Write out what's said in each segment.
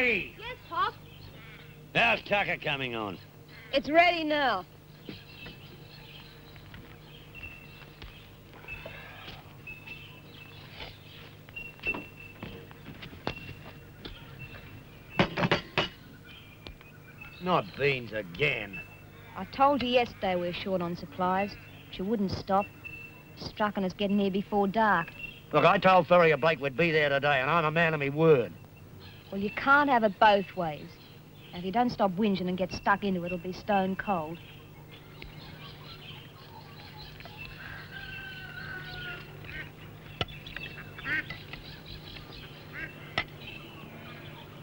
Molly! Yes, Pop? How's tucker coming on? It's ready now. Not beans again. I told you yesterday we were short on supplies. But you wouldn't stop. Struck on us getting here before dark. Look, I told Ferrier Blake we'd be there today, and I'm a man of my word. Well, you can't have it both ways. And if you don't stop whinging and get stuck into it, it'll be stone cold.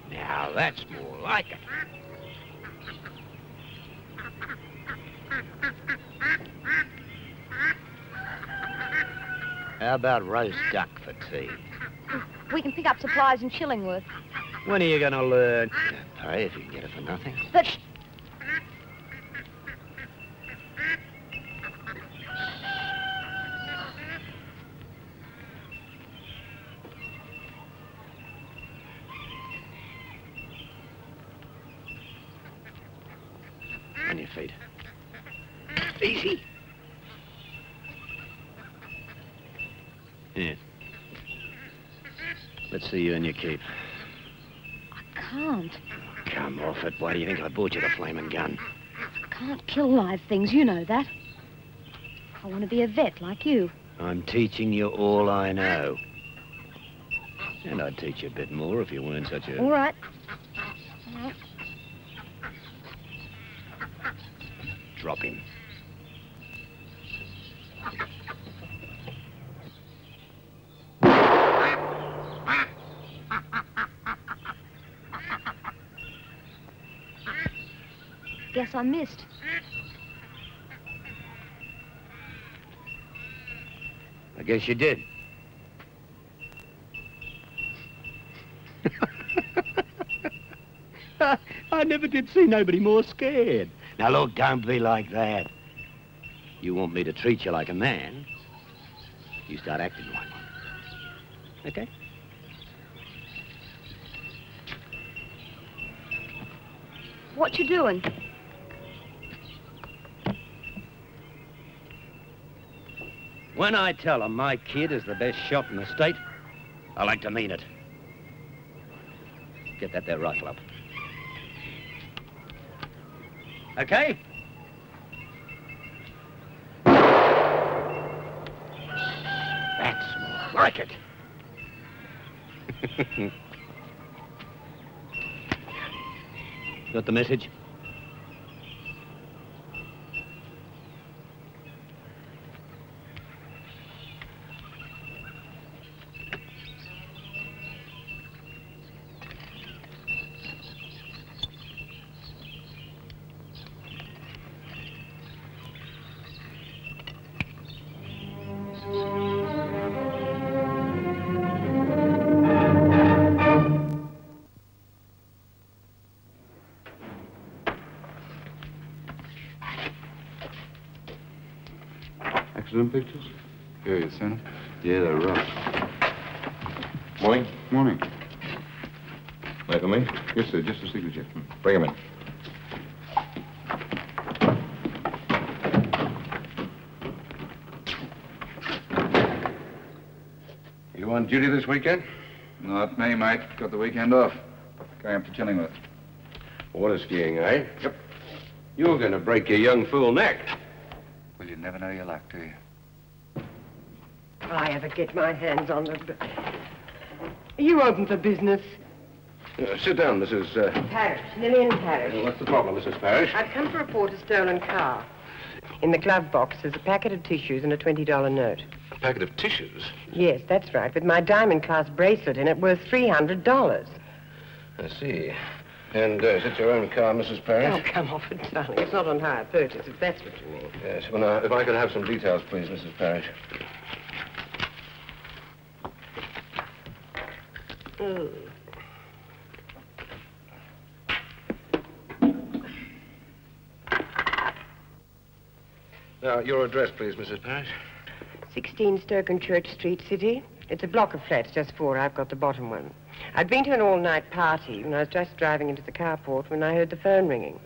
Now, that's more like it. How about roast duck for tea? We can pick up supplies in Chillingworth. When are you going to learn? Pay if you can get it for nothing. But... On your feet. Easy. Here. Let's see you in your keep. I can't. Come off it. Why do you think I bought you the flaming gun? I can't kill live things, you know that. I want to be a vet like you. I'm teaching you all I know. And I'd teach you a bit more if you weren't such a... All right. Drop him. Guess I missed. I guess you did. I never did see nobody more scared. Now, look, don't be like that. You want me to treat you like a man, you start acting like one. Okay? What you doing? When I tell them my kid is the best shot in the state, I like to mean it. Get that there rifle up. Okay? That's more like it. Got the message? Accident pictures? Yeah, you seen them? Yeah, they're rough. Morning. Morning. Wait for me. Yes, sir, just a signature. Bring him in. You on duty this weekend? Not me, mate. Got the weekend off. Going up to Chillingworth. Water skiing, eh? Yep. You're going to break your young fool neck. Well, you never know your luck, do you? Will I ever get my hands on them? You opened the business. Sit down, Mrs. Parrish, Lillian Parrish. What's the problem, Mrs. Parrish? I've come to report a stolen car. In the glove box is a packet of tissues and a $20 note. A packet of tissues? Yes, that's right, with my diamond class bracelet in it worth $300. I see. And is it your own car, Mrs. Parrish? Oh, come off it, darling. It's not on hire purchase, if that's what you mean. Yes. Well, now, if I could have some details, please, Mrs. Parrish. Oh. Now, your address, please, Mrs. Parrish. 16 Stokenchurch Street, City. It's a block of flats, just 4. I've got the bottom one. I'd been to an all-night party when I was just driving into the carport when I heard the phone ringing.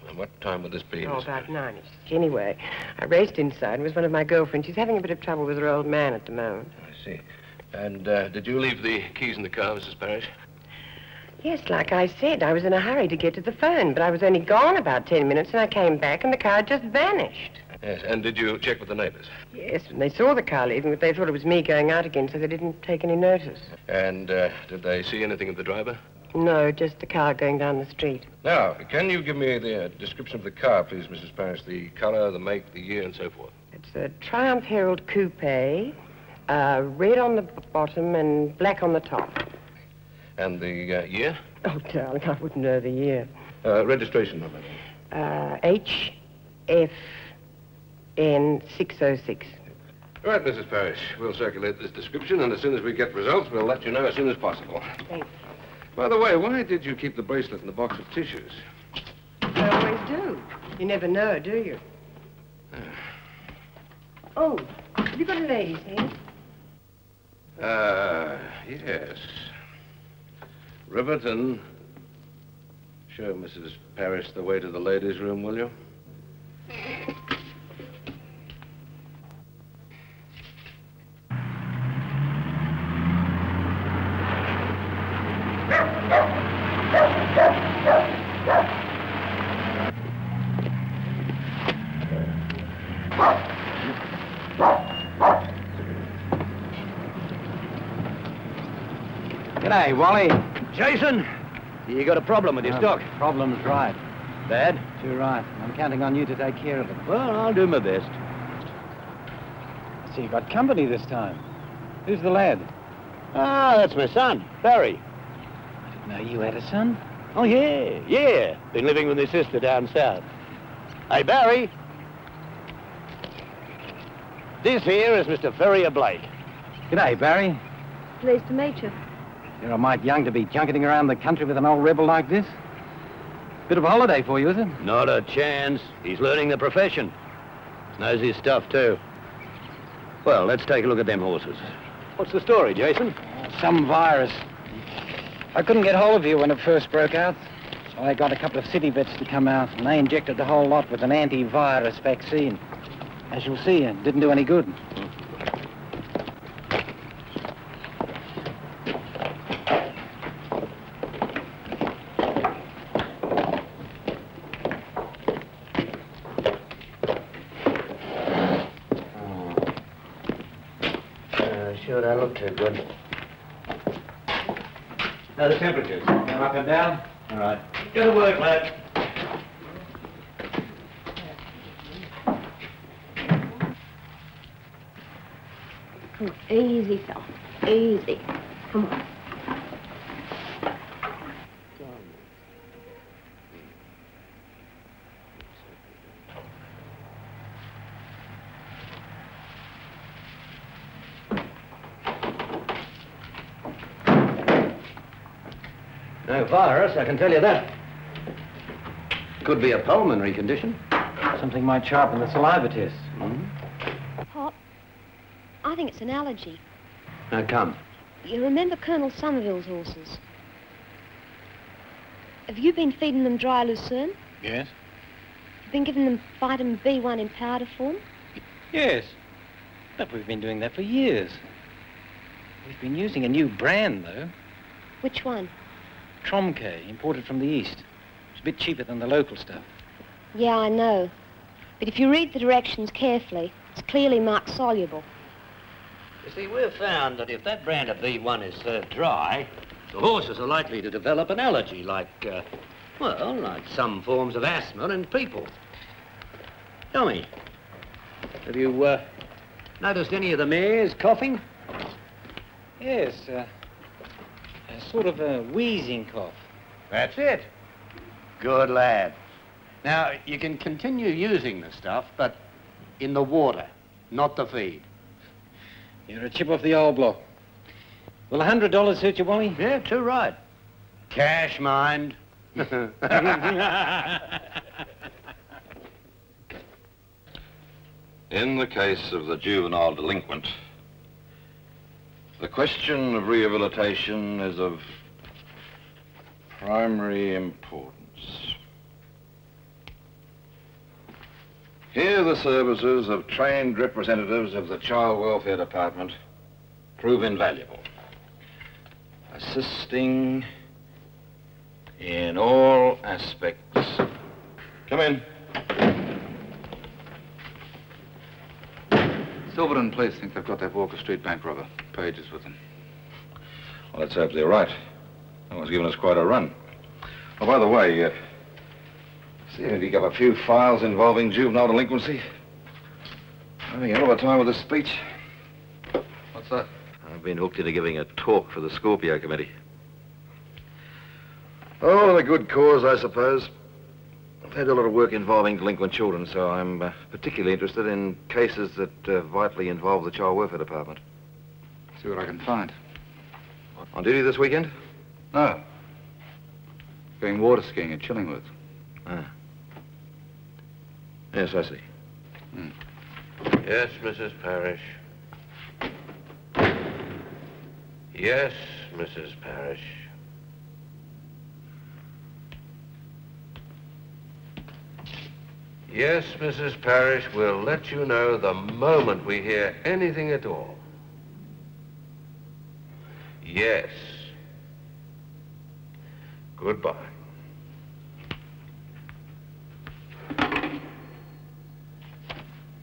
And what time would this be? Oh, about 9ish. Anyway, I raced inside, and it was one of my girlfriends. She's having a bit of trouble with her old man at the moment. I see. And did you leave the keys in the car, Mrs. Parrish? Yes, like I said, I was in a hurry to get to the phone, but I was only gone about 10 minutes, and I came back, and the car had just vanished. Yes, and did you check with the neighbors? Yes, and they saw the car leaving, but they thought it was me going out again, so they didn't take any notice. And did they see anything of the driver? No, just the car going down the street. Now, can you give me the description of the car, please, Mrs. Parrish? The color, the make, the year, and so forth. It's a Triumph Herald Coupe, red on the bottom and black on the top. And the year? Oh, darling, I wouldn't know the year. Registration number. HFN 606. Right, Mrs. Parrish. We'll circulate this description, and as soon as we get results, we'll let you know as soon as possible. Thanks. By the way, why did you keep the bracelet in the box of tissues? I always do. You never know, do you? Oh, have you got a lady's hand? Yes. Riverton. Show Mrs. Parrish the way to the ladies' room, will you? G'day, Wally. Jason, you got a problem with your stock. Problem's right. Bad? Too right. I'm counting on you to take care of it. Well, I'll do my best. So you got company this time. Who's the lad? Ah, that's my son, Barry. I didn't know you had a son. Oh, yeah. Been living with his sister down south. Hey, Barry. This here is Mr. Ferrier Blake. G'day, Barry. Pleased to meet you. You're a mite young to be junketing around the country with an old rebel like this. Bit of a holiday for you, is it? Not a chance. He's learning the profession. Knows his stuff, too. Well, let's take a look at them horses. What's the story, Jason? Some virus. I couldn't get hold of you when it first broke out, so I got a couple of city vets to come out, and they injected the whole lot with an antivirus vaccine. As you'll see, it didn't do any good. Sure don't look too good. Now, the temperatures. Up and down? All right. Go to work, lad. Come on, easy, fella. Easy. Come on. No virus, I can tell you that. Could be a pulmonary condition. Something might sharpen the saliva test. Pop, I think it's an allergy. Now, come. You remember Colonel Somerville's horses? Have you been feeding them dry lucerne? Yes? You've been giving them vitamin B1 in powder form? Yes. But we've been doing that for years. We've been using a new brand, though. Which one? Tromke, imported from the East. It's a bit cheaper than the local stuff. Yeah, I know. But if you read the directions carefully, it's clearly marked soluble. You see, we've found that if that brand of B1 is served dry, the horses are likely to develop an allergy like, like some forms of asthma in people. Tell me, have you, noticed any of the mares coughing? Yes, a sort of a wheezing cough. That's it. Good lad. Now, you can continue using the stuff, but in the water, not the feed. You're a chip off the old block. Will $100 suit you, Wally? Yeah, too right. Cash, mind. In the case of the juvenile delinquent, The question of rehabilitation is of primary importance. Here the services of trained representatives of the Child Welfare Department prove invaluable, assisting in all aspects. Come in. Silverton police think they've got that Walker Street bank robber. Page is with them. Well, let's hope they're right. That one's given us quite a run. Oh, by the way, see if you dig up a few files involving juvenile delinquency. I'm having a hell of a time with this speech. What's that? I've been hooked into giving a talk for the Scorpio Committee. Oh, a good cause, I suppose. I've had a lot of work involving delinquent children, so I'm particularly interested in cases that vitally involve the Child Welfare Department. See what I can find. On duty this weekend? No. Going water skiing at Chillingworth. Ah. Yes, I see. Yes, Mrs. Parrish. Yes, Mrs. Parrish. Yes, Mrs. Parrish, we'll let you know the moment we hear anything at all. Yes. Goodbye.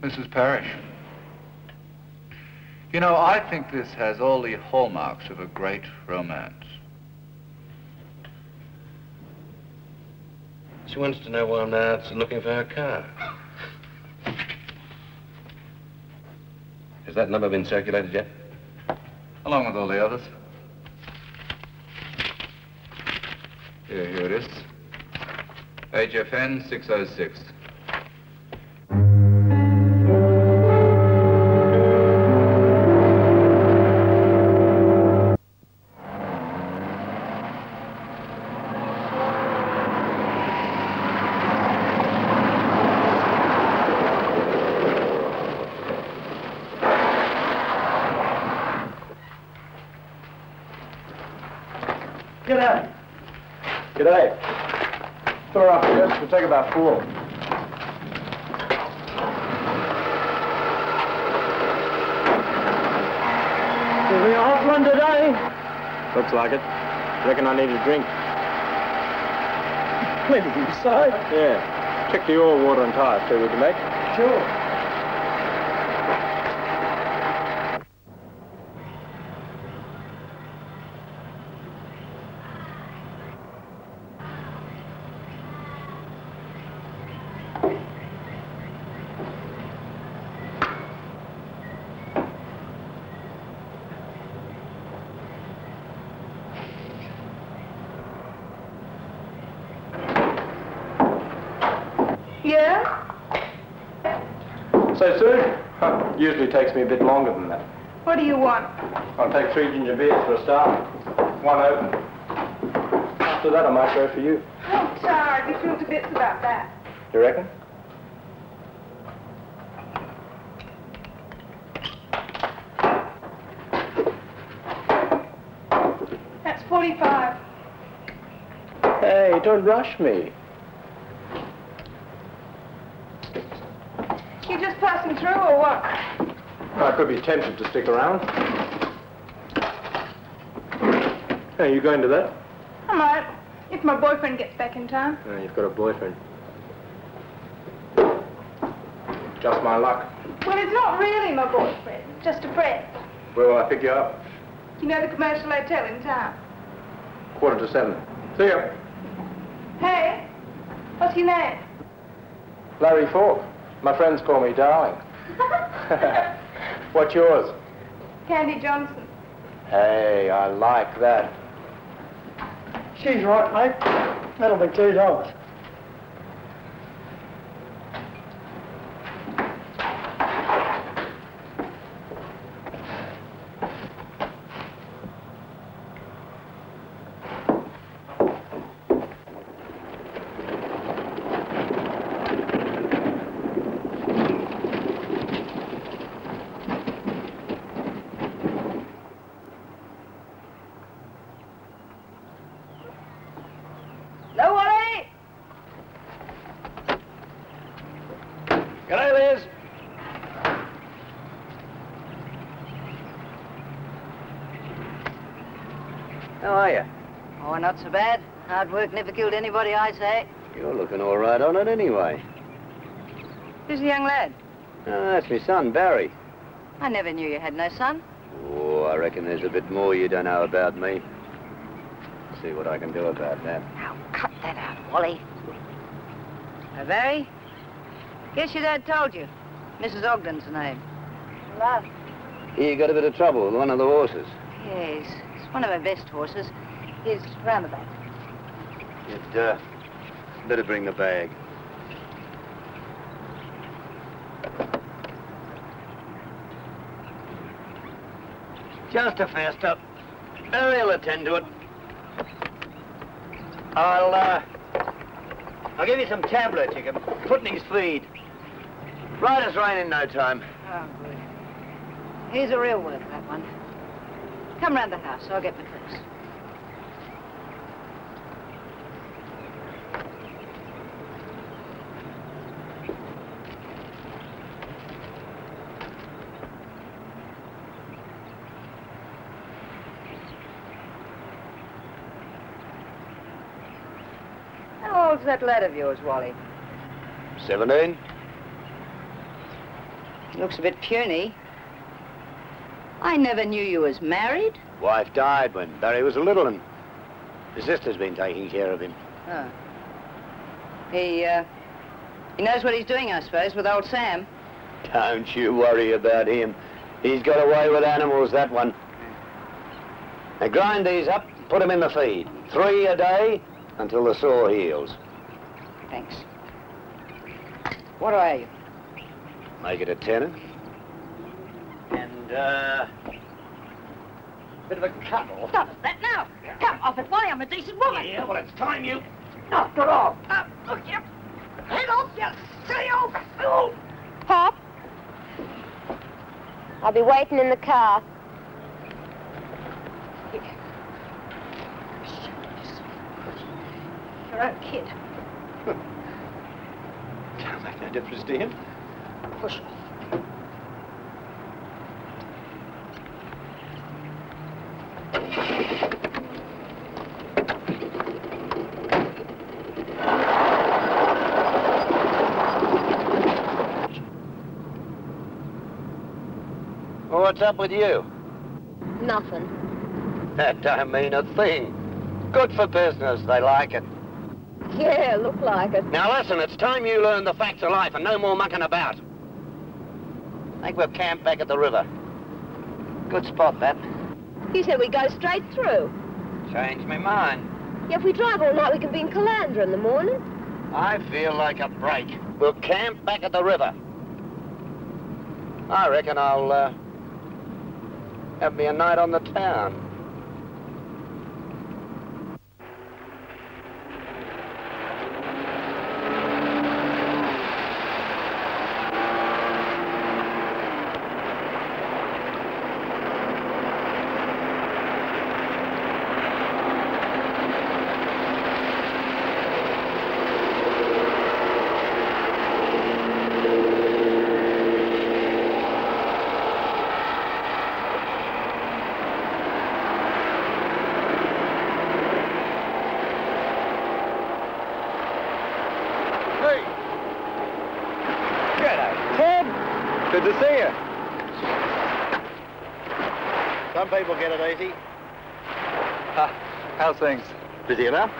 Mrs. Parrish. You know, I think this has all the hallmarks of a great romance. She wants to know why I'm out looking for her car. Has that number been circulated yet? Along with all the others. Here it is. HFN 606. G'day. G'day. Throw up here. We'll take about 4. Is we a hot one today? Looks like it. Reckon I need a drink. Plenty inside. Yeah. Check the oil, water and tires too, would you, mate? Sure. So soon? Usually takes me a bit longer than that. What do you want? I'll take 3 ginger beers for a start. 1 open. After that, I might go for you. Oh, tired. We feel to bits about that. You reckon? That's 45. Hey, don't rush me. You just passing through or what? I could be tempted to stick around. Hey, you going to that? I might, if my boyfriend gets back in time. No, you've got a boyfriend. Just my luck. Well, it's not really my boyfriend, just a friend. Where will I pick you up? You know the commercial hotel in town? 7:15. See ya. Hey, what's your name? Larry Falk. My friends call me Darling. What's yours? Candy Johnson. Hey, I like that. She's right, mate. That'll be $2. Oh, not so bad. Hard work never killed anybody, I say. You're looking all right on it anyway. Who's the young lad? Oh, that's my son, Barry. I never knew you had no son. Oh, I reckon there's a bit more you don't know about me. See what I can do about that. Now, cut that out, Wally. Barry? Guess your dad told you. Mrs. Ogden's the name. Love. You got a bit of trouble with one of the horses. Yes, it's one of our best horses. He's round the back. You'd, better bring the bag. Just a fast up. Barry'll attend to it. I'll give you some tablets you can put in his feed. Right as rain in no time. Oh, good. He's a real worker, that one. Come round the house, I'll get my clothes. How old's that lad of yours, Wally? 17. Looks a bit puny. I never knew you was married. Wife died when Barry was little, and his sister's been taking care of him. Oh. He knows what he's doing, I suppose, with old Sam. Don't you worry about him. He's got away with animals, that one. Now grind these up, put them in the feed. 3 a day until the sore heals. Thanks. What do I owe you? Make it a tenner. And, bit of a cuddle. Stop it, that now. Come off it, Wally, I'm a decent woman. Yeah, well, it's time you... Knocked it off. Look, you. Head off, you silly old fool. Pop? I'll be waiting in the car. Your own kid. Don't make no difference to him. Push off. Well, what's up with you? Nothing. That don't mean a thing. Good for business, they like it. Yeah, look like it. Now listen, it's time you learn the facts of life and no more mucking about. I think we'll camp back at the river. Good spot, that. You said we go straight through. Changed my mind. Yeah, if we drive all night, we can be in Calandra in the morning. I feel like a break. We'll camp back at the river. I reckon I'll, have me a night on the town. Good to see you. Some people get it easy. How's things? Busy enough.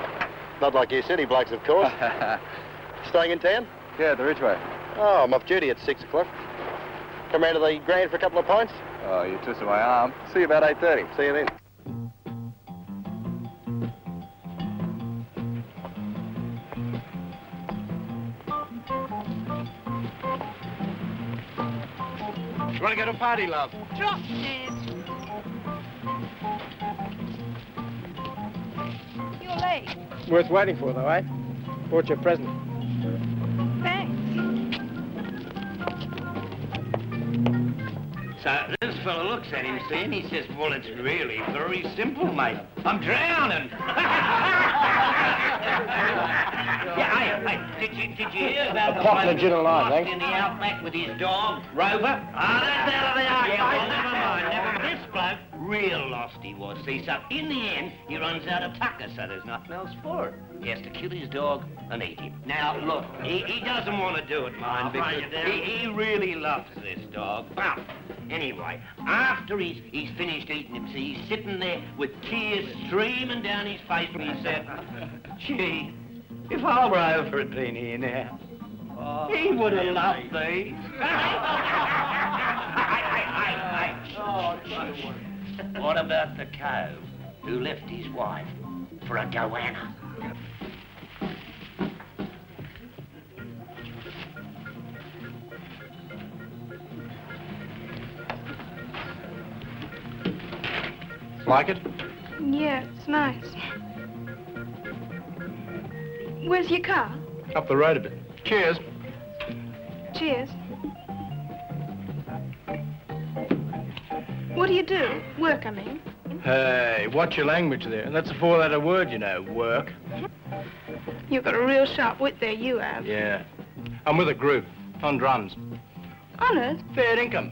Not like you city blokes, of course. Staying in town? Yeah, the Ridgeway. Oh, I'm off duty at 6 o'clock. Come round to the Grand for a couple of pints? Oh, you twisted my arm. See you about 8:30. See you then. You want to go to a party, love? Drop dead. You're late. Worth waiting for, though, eh? Bought you a present. Thanks. So this fella looks at him, see, and he says, well, it's really very simple, mate. I'm drowning. Yeah, hey, did you hear about A pot and a gin and lime, thanks. in the outback with his dog, Rover? Ah, that's out of the ark. Yeah, well, never mind. This bloke Real lost he was, see, so in the end, he runs out of tucker, so there's nothing else for it. He has to kill his dog and eat him. Now, look, he doesn't want to do it, mind, because he really loves this dog. Well, anyway, after he's finished eating him, see, he's sitting there with tears streaming down his face, and he said, gee, if Harbutt had been here now, he would have loved these. What about the cove who left his wife for a goanna? Like it? Yeah, it's nice. Where's your car? Up the road a bit. Cheers. Cheers. What do you do? Work, I mean. Hey, watch your language there. That's a four-letter word, you know, work. You've got a real sharp wit there, you have. Yeah. I'm with a group, on drums. Honoured? Fair income.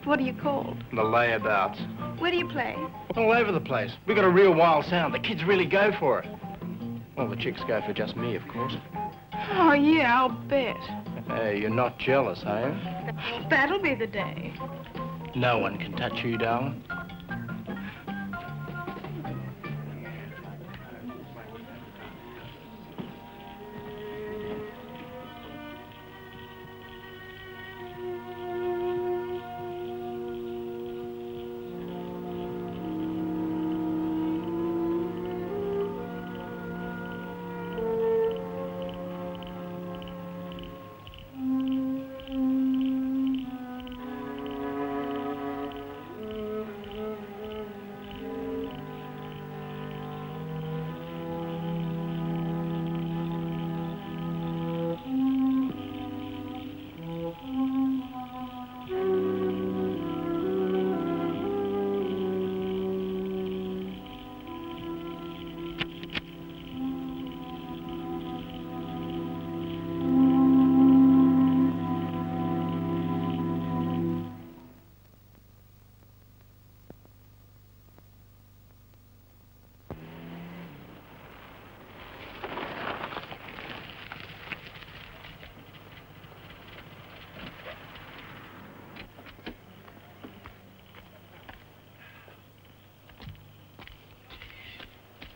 What are you called? The layabouts. Where do you play? All over the place. We got a real wild sound. The kids really go for it. Well, the chicks go for just me, of course. Oh, yeah, I'll bet. Hey, you're not jealous, are you? That'll be the day. No one can touch you, darling.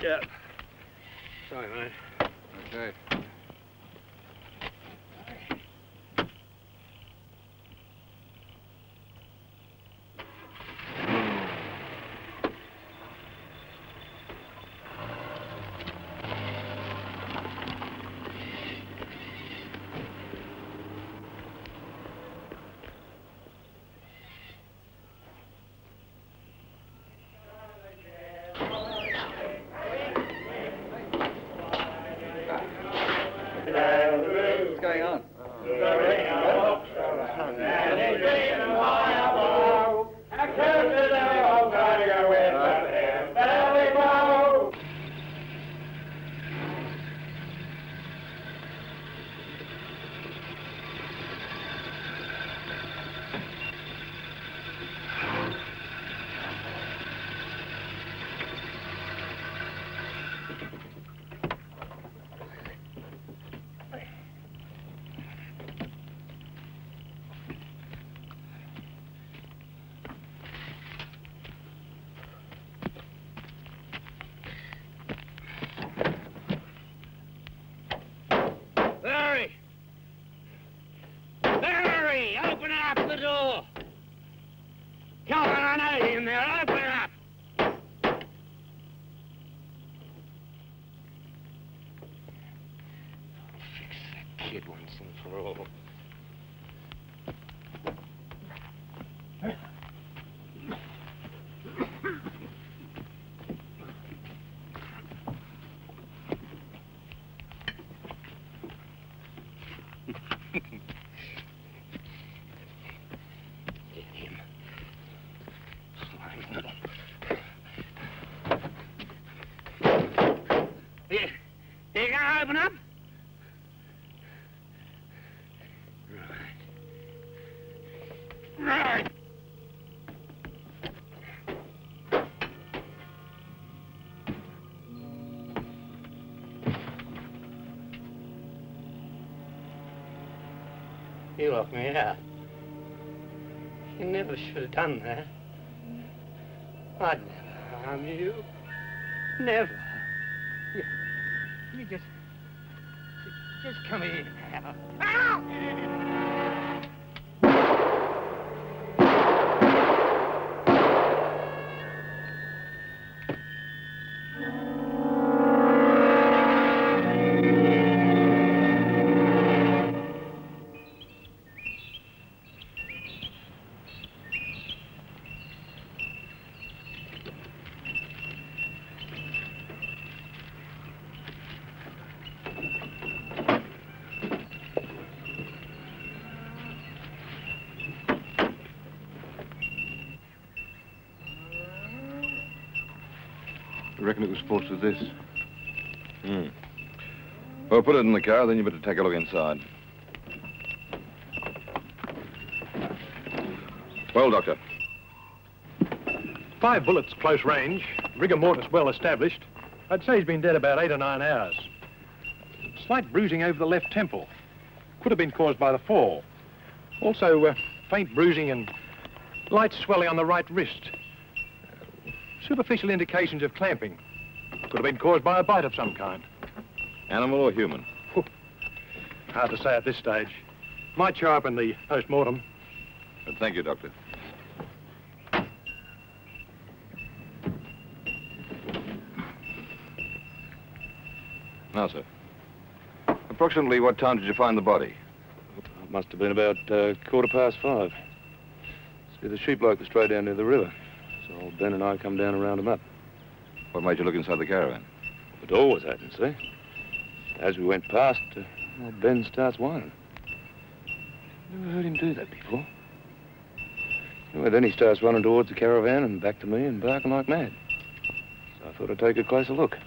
Yeah. Sorry, mate. Okay. You gonna open up? Right. You locked me out. You never should have done that. I'd never harm you. Never. You just come here now. I reckon it was forced with this. Well, put it in the car, then you better take a look inside. Well, Doctor. 5 bullets close range, rigor mortis well established. I'd say he's been dead about 8 or 9 hours. Slight bruising over the left temple. Could have been caused by the fall. Also, faint bruising and light swelling on the right wrist. Superficial indications of clamping. Could have been caused by a bite of some kind. Animal or human? Hard to say at this stage. Might show up in the post-mortem. Thank you, Doctor. Now, sir. Approximately what time did you find the body? It must have been about 5:15. See, the sheep bloke was straight down near the river. So old Ben and I come down and round him up. What made you look inside the caravan? The door was open, see? As we went past, old Ben starts whining. Never heard him do that before. Anyway, then he starts running towards the caravan and back to me and barking like mad. So I thought I'd take a closer look.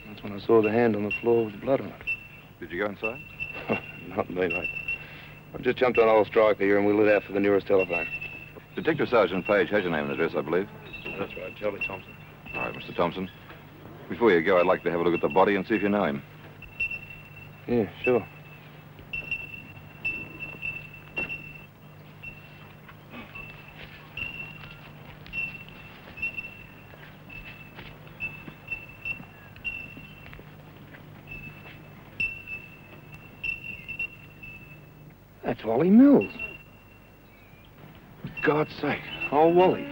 That's when I saw the hand on the floor with the blood on it. Did you go inside? Not me, mate. I just jumped on old Striker here and we lit out for the nearest telephone. Detective Sergeant Page has your name and address, I believe. That's right, Charlie Thompson. All right, Mr. Thompson. Before you go, I'd like to have a look at the body and see if you know him. Yeah, sure. That's Wally Mills. For God's sake, old Wally.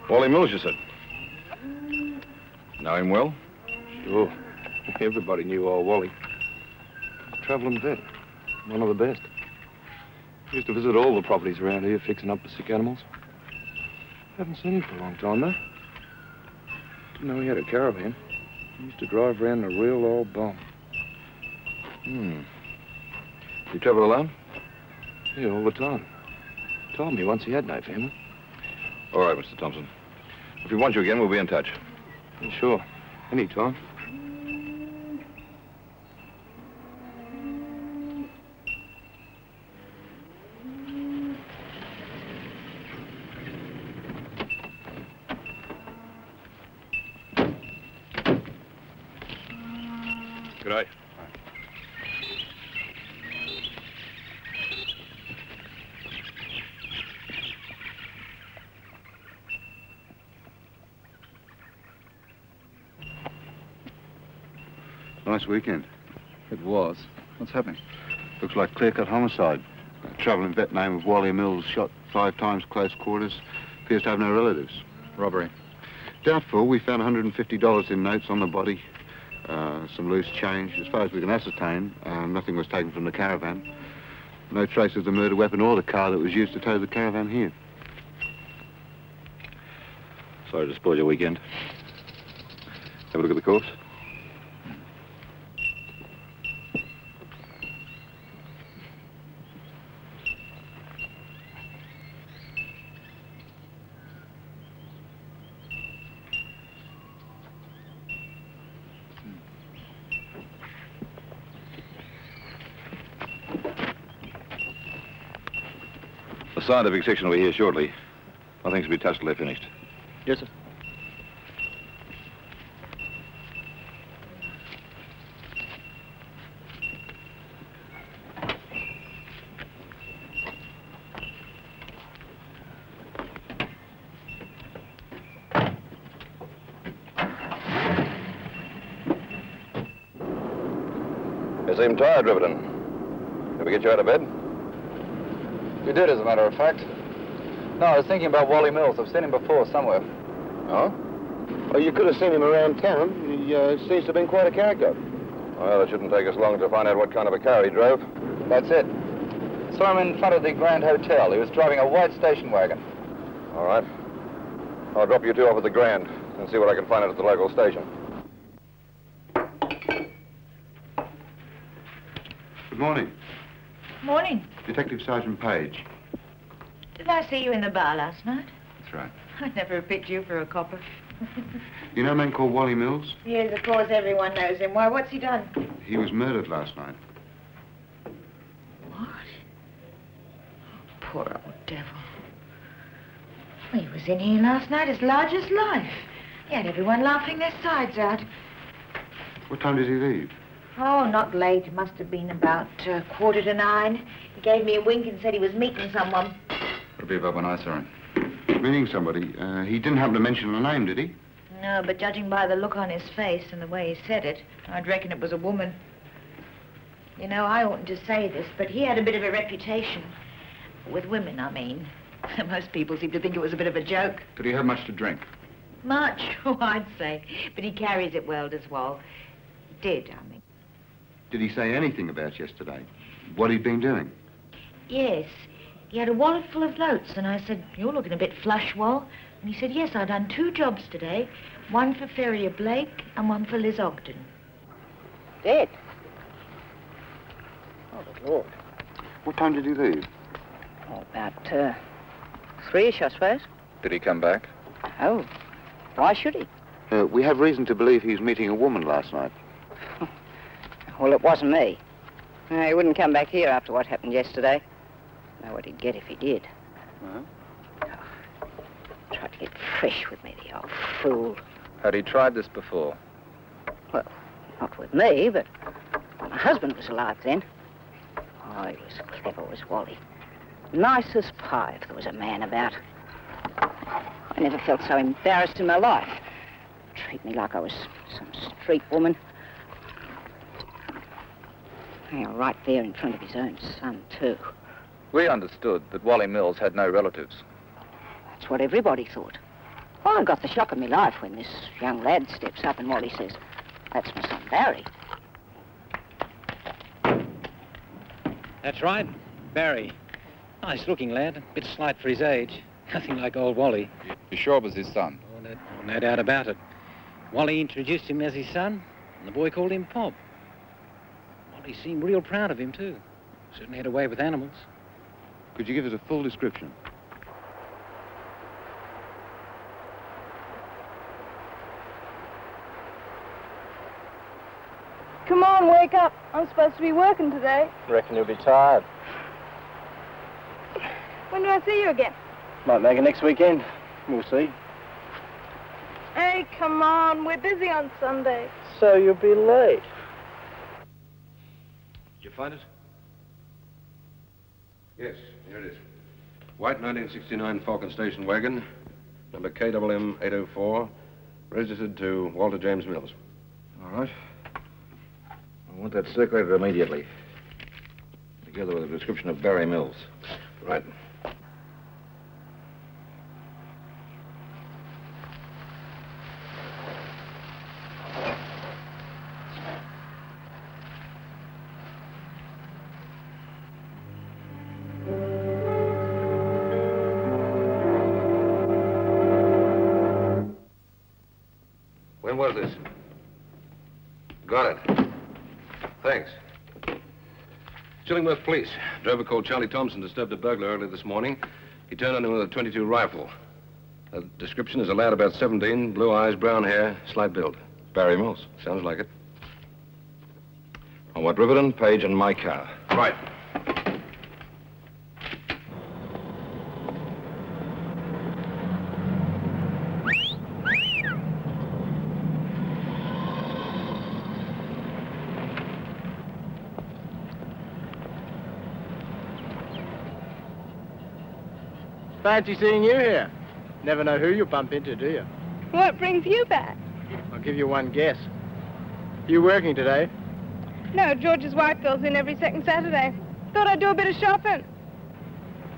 Wally Mills, you said? Know him well? Sure. Everybody knew old Wally. A travelling vet. One of the best. He used to visit all the properties around here, fixing up the sick animals. Haven't seen him for a long time, though. Didn't know he had a caravan. He used to drive around in a real old bomb. You travel alone? Yeah, all the time. Told me once he had no family. All right, Mr. Thompson. If we want you again, we'll be in touch. Yeah, sure. Anytime. G'day. Nice weekend. It was. What's happening? Looks like clear-cut homicide. A travelling vet named Wally Mills shot 5 times close quarters. Appears to have no relatives. Robbery. Doubtful. We found $150 in notes on the body. Some loose change. As far as we can ascertain, nothing was taken from the caravan. No trace of the murder weapon or the car that was used to tow the caravan here. Sorry to spoil your weekend. Have a look at the corpse. The scientific section will be here shortly. Nothing's to be touched till they're finished. Yes, sir. You seem tired, Riverton. Did we get you out of bed? You did, as a matter of fact. No, I was thinking about Wally Mills. I've seen him before somewhere. Oh? Well, you could have seen him around town. He seems to have been quite a character. Well, it shouldn't take us long to find out what kind of a car he drove. That's it. Saw him in front of the Grand Hotel. He was driving a white station wagon. All right. I'll drop you two off at the Grand and see what I can find out at the local station. Good morning. Morning. Detective Sergeant Page. Did I see you in the bar last night? That's right. I'd never have picked you for a copper. You know a man called Wally Mills? Yes, of course, everyone knows him. Why, what's he done? He was murdered last night. What? Poor old devil. Well, he was in here last night as large as life. He had everyone laughing their sides out. What time did he leave? Oh, not late. It must have been about 8:45. He gave me a wink and said he was meeting someone. It'll be about when I saw him. Meeting somebody? He didn't happen to mention a name, did he? No, but judging by the look on his face and the way he said it, I'd reckon it was a woman. You know, I oughtn't to say this, but he had a bit of a reputation. With women, I mean. Most people seem to think it was a bit of a joke. Did he have much to drink? Much? Oh, I'd say. But he carries it well, does Wal. He did, I mean. Did he say anything about yesterday? What he'd been doing? Yes. He had a wallet full of notes, and I said, "You're looking a bit flush, Wal." And he said, "Yes, I'd done 2 jobs today. One for Ferrier Blake and one for Liz Ogden." Dead? Oh, good Lord. What time did he leave? Oh, about 3-ish, I suppose. Did he come back? Oh, why should he? We have reason to believe he was meeting a woman last night. Well, it wasn't me. He wouldn't come back here after what happened yesterday. Know what he'd get if he did. Huh? Tried to get fresh with me, the old fool. Had he tried this before? Well, not with me, but my husband was alive then. Oh, he was clever, was Wally. Nice as pie if there was a man about. I never felt so embarrassed in my life. Treat me like I was some street woman. Yeah, right there in front of his own son, too. We understood that Wally Mills had no relatives. That's what everybody thought. Well, I got the shock of my life when this young lad steps up and Wally says, "That's my son, Barry." That's right, Barry. Nice-looking lad, a bit slight for his age. Nothing like old Wally. You sure it was his son? Oh, no doubt about it. Wally introduced him as his son, and the boy called him Pop. Wally seemed real proud of him, too. Certainly had a way with animals. Could you give us a full description? Come on, wake up. I'm supposed to be working today. Reckon you'll be tired. When do I see you again? Might make it next weekend. We'll see. Hey, come on. We're busy on Sunday. So you'll be late. Did you find it? Yes, here it is. White 1969 Falcon Station wagon, number KWM 804, registered to Walter James Mills. All right. I want that circulated immediately. Together with a description of Barry Mills. Right. When was this? Got it. Thanks. Chillingworth Police. Driver called Charlie Thompson disturbed a burglar early this morning. He turned on him with a .22 rifle. The description is a lad about 17, blue eyes, brown hair, slight build. Barry Mills. Sounds like it. I want Riverton, Page, and my car. Right. Fancy seeing you here. Never know who you'll bump into, do you? What brings you back? I'll give you one guess. You working today? No, George's wife goes in every second Saturday. Thought I'd do a bit of shopping.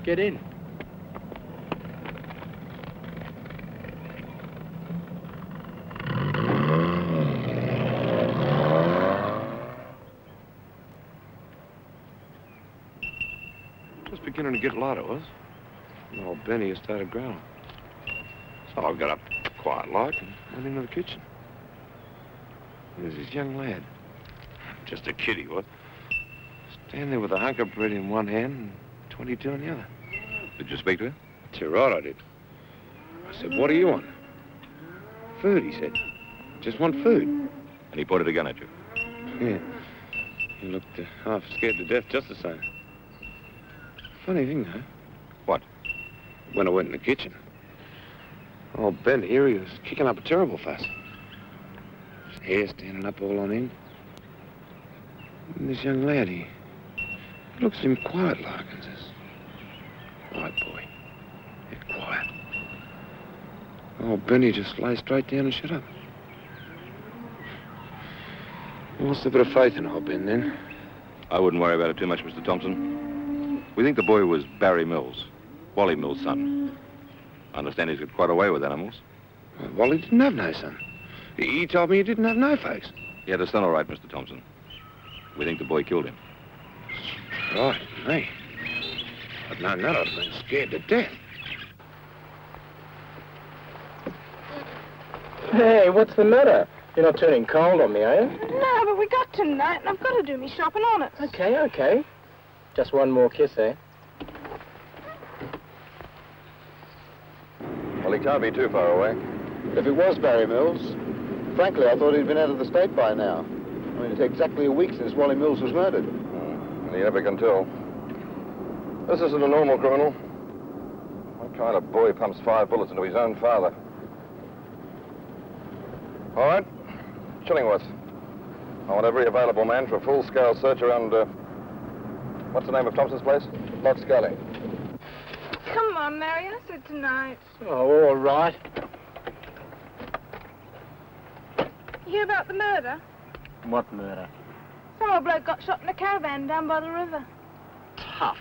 Get in. Just beginning to get light, it was. And old Benny has started growling. So I got up quiet like and went into the kitchen. There's this young lad. Just a kid, he was. Standing there with a hunk of bread in one hand and 22 in the other. Did you speak to him? You're right, I did. I said, what do you want? Food, he said. Just want food. And he pointed a gun at you? Yeah. He looked half scared to death just the same. Funny thing, though. What? When I went in the kitchen. Old Ben here, he was kicking up a terrible fuss. His hair standing up all on end. And this young lad, he looks at him quiet like and says, "Right, boy, get quiet." Old Benny just lay straight down and shut up. I lost a bit of faith in old Ben then. I wouldn't worry about it too much, Mr. Thompson. We think the boy was Barry Mills, Wally Mills' son. I understand he's got quite a way with animals. Well, Wally didn't have no son. He told me he didn't have no face. He had a son all right, Mr. Thompson. We think the boy killed him. Right, me. I'd known that, I'd have been scared to death. Hey, what's the matter? You're not turning cold on me, are you? No, but we got tonight, and I've got to do me shopping on it. Okay. Just one more kiss, eh? Well, he can't be too far away. If it was Barry Mills, frankly, I thought he'd been out of the state by now. I mean, it's exactly a week since Wally Mills was murdered. And you never can tell. This isn't a normal criminal. What kind of boy pumps 5 bullets into his own father? All right. Chillingworth. I want every available man for a full-scale search around, what's the name of Thompson's place? Lock Scully. Come on, Mary, I said tonight. Oh, all right. You hear about the murder? What murder? Some old bloke got shot in a caravan down by the river. Tough.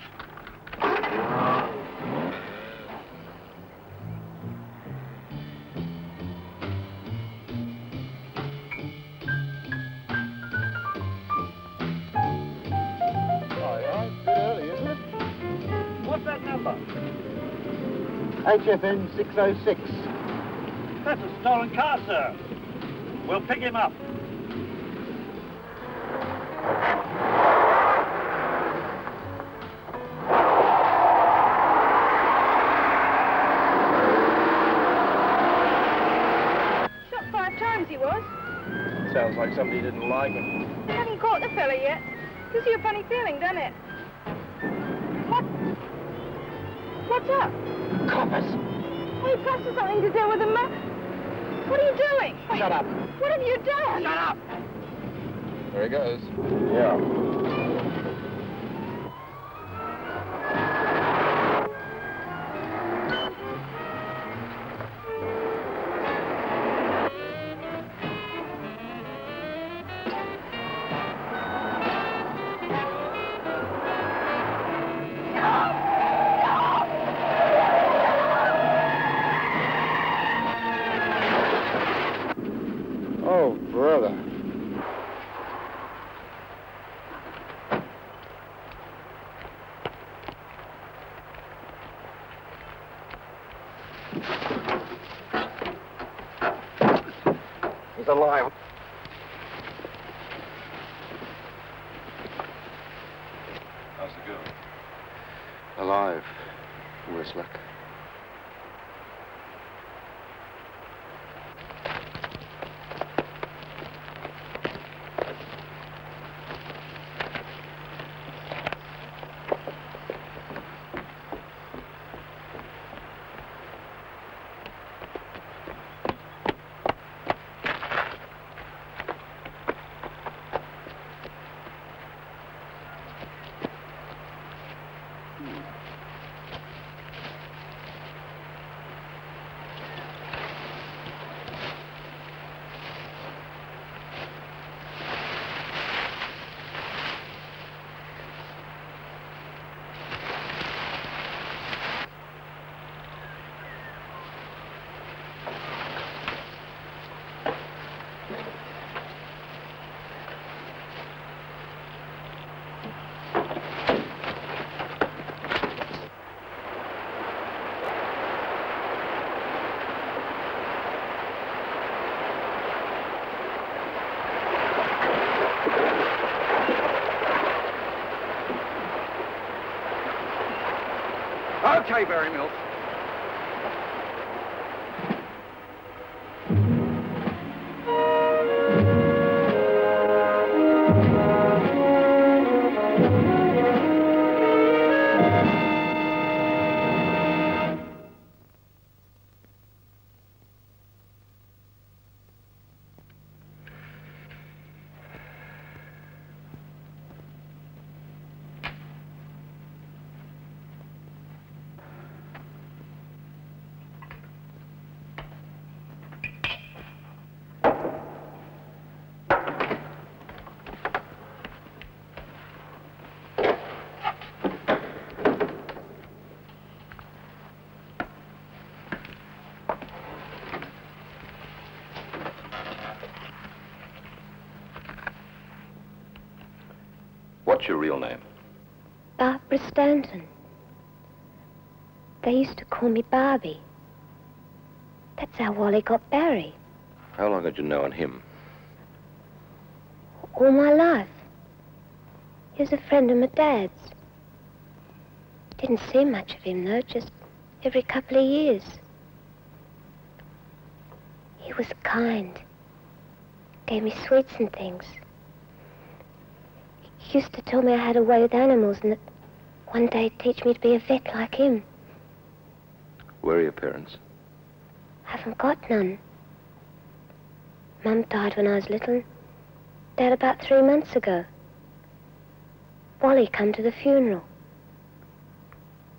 What's that number? HFN 606. That's a stolen car, sir. We'll pick him up. Shot 5 times he was. Sounds like somebody didn't like him. They haven't caught the fella yet. Gives you a funny feeling, doesn't it? What's up? Coppers. Hey, perhaps there's something to do with the What are you doing? Shut up. What have you done? Shut up. There he goes. Yeah. Oh, brother. He's alive. How's the girl? Alive. Worse luck. Okay, Barry Mills. What's your real name? Barbara Stanton. They used to call me Barbie. That's how Wally got Barry. How long had you known him? All my life. He was a friend of my dad's. Didn't see much of him, though, just every couple of years. He was kind. Gave me sweets and things. He used to tell me I had a way with animals and that one day he'd teach me to be a vet like him. Where are your parents? I haven't got none. Mum died when I was little, and Dad about 3 months ago. Wally come to the funeral.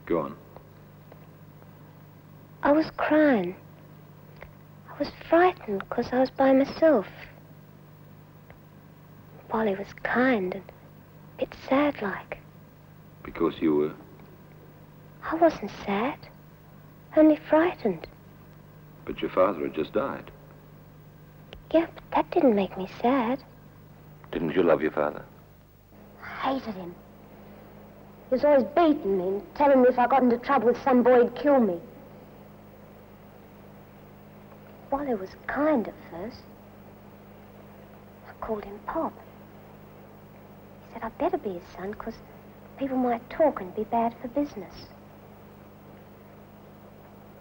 Go on. I was crying. I was frightened because I was by myself. Wally was kind and a bit sad-like. Because you were? I wasn't sad, only frightened. But your father had just died. Yeah, but that didn't make me sad. Didn't you love your father? I hated him. He was always beating me and telling me if I got into trouble with some boy, he'd kill me. Wally was kind at first. I called him Pop. He said I'd better be his son, because people might talk and be bad for business.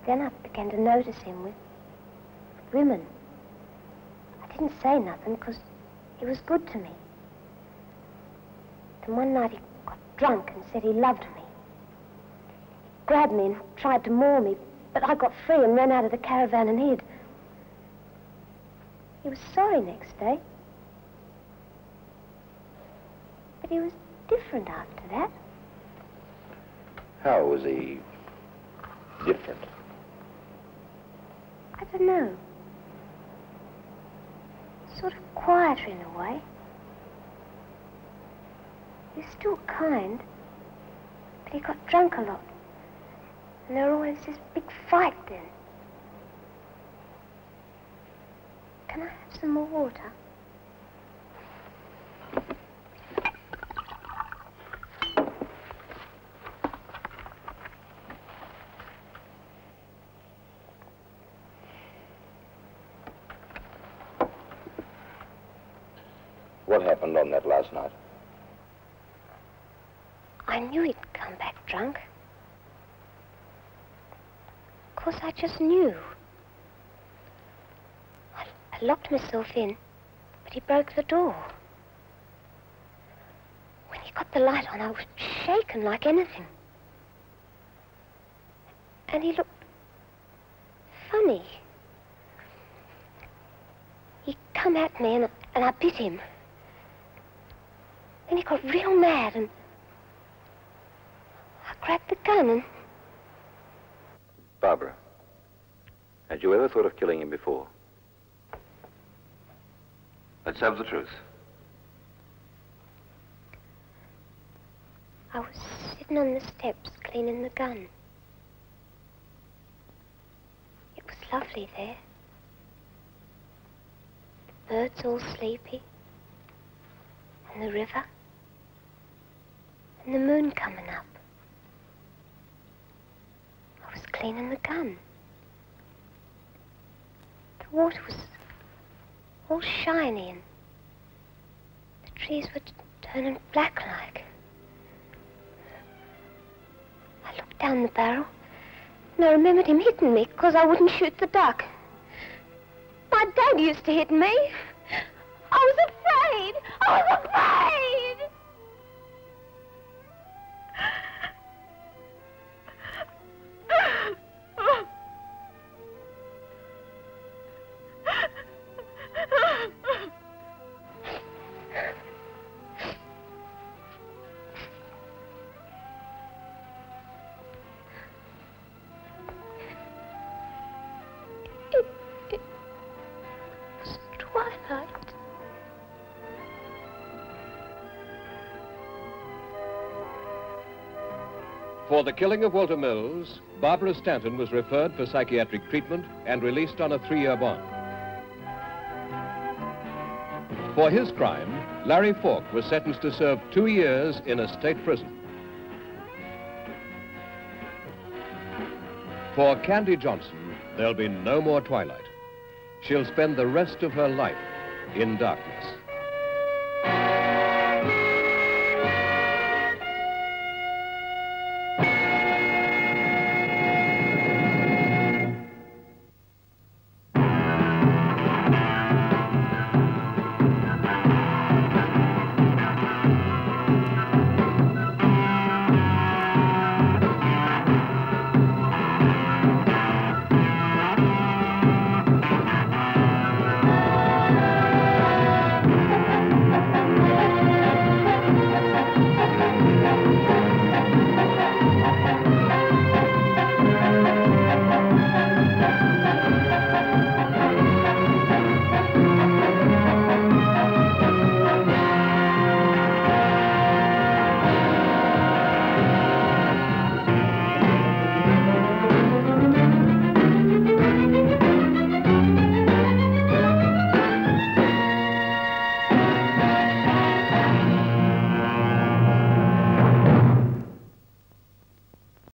Then I began to notice him with women. I didn't say nothing, because he was good to me. Then one night he got drunk and said he loved me. He grabbed me and tried to maul me, but I got free and ran out of the caravan and hid. He was sorry next day. But he was different after that. How was he different? I don't know. Sort of quieter in a way. He was still kind, but he got drunk a lot. And there always this big fight then. Can I have some more water? What happened on that last night? I knew he'd come back drunk. Of course, I just knew. I locked myself in, but he broke the door. When he got the light on, I was shaken like anything. And he looked funny. He come at me and I bit him. Then he got real mad and I grabbed the gun and... Barbara, had you ever thought of killing him before? Let's have the truth. I was sitting on the steps cleaning the gun. It was lovely there. The birds all sleepy. And the river. And the moon coming up. I was cleaning the gun. The water was all shiny and the trees were turning black like. I looked down the barrel And I remembered him hitting me because I wouldn't shoot the duck. My dad used to hit me. I was afraid. I was afraid. It was twilight. For the killing of Walter Mills, Barbara Stanton was referred for psychiatric treatment and released on a 3-year bond. For his crime, Larry Falk was sentenced to serve 2 years in a state prison. For Candy Johnson, there'll be no more twilight. She'll spend the rest of her life in darkness.